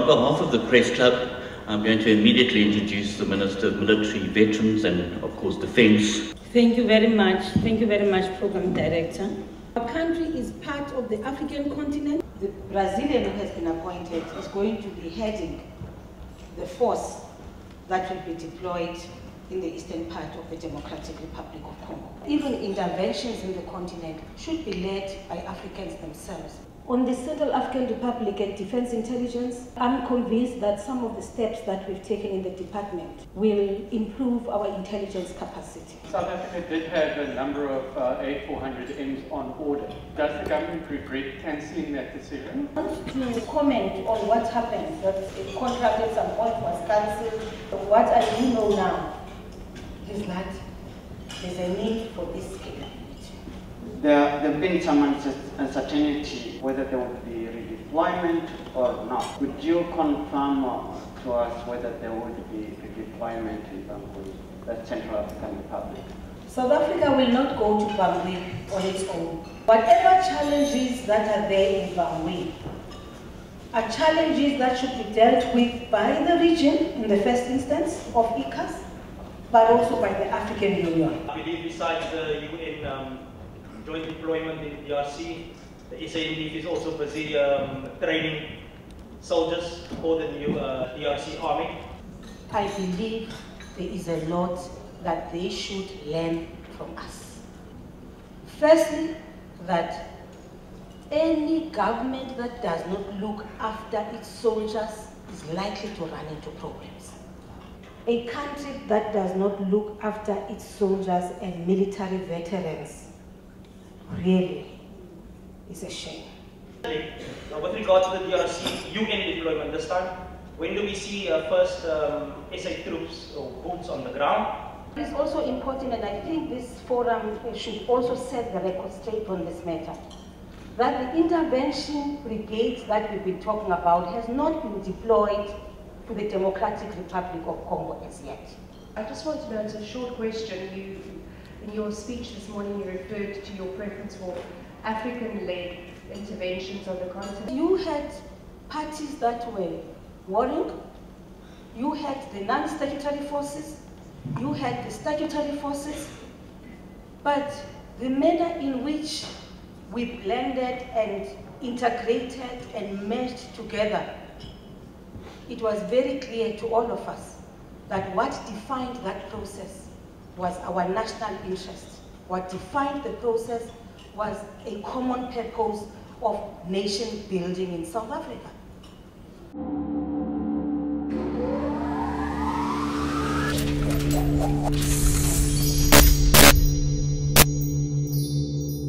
on behalf of the Press Club, I'm going to immediately introduce the Minister of Military, Veterans and, of course, Defence. Thank you very much. Thank you very much, Program Director. Our country is part of the African continent. The Brazilian who has been appointed is going to be heading the force that will be deployed in the eastern part of the Democratic Republic of Congo. Even interventions in the continent should be led by Africans themselves. On the Central African Republic and Defense Intelligence, I'm convinced that some of the steps that we've taken in the department will improve our intelligence capacity. South Africa did have a number of A400Ms on order. Does the government regret cancelling that decision? I want to comment on what happened, that a contract at some point was cancelled. What I do know now is that there's a need for this capability. There have been some uncertainty whether there would be redeployment or not. Could you confirm to us whether there would be redeployment in Bangui, the Central African Republic? South Africa will not go to Bangui on its own. Whatever challenges that are there in Bangui are challenges that should be dealt with by the region in the first instance of ECAS, but also by the African Union. I believe besides the UN joint deployment in DRC, the SANDF is also busy training soldiers for the new DRC army. I believe there is a lot that they should learn from us. Firstly, that any government that does not look after its soldiers is likely to run into problems. A country that does not look after its soldiers and military veterans really is a shame. Now, with regard to the DRC UN deployment this time, when do we see first SA troops or boots on the ground? It is also important, and I think this forum should also set the record straight on this matter, that the intervention brigades that we've been talking about has not been deployed to the Democratic Republic of Congo as yet. I just want to know, it's a short question. In your speech this morning, you referred to your preference for African-led interventions on the continent. You had parties that were warring, you had the non-statutory forces, you had the statutory forces, but the manner in which we blended and integrated and meshed together, it was very clear to all of us that what defined that process was our national interest. What defined the process was a common purpose of nation building in South Africa.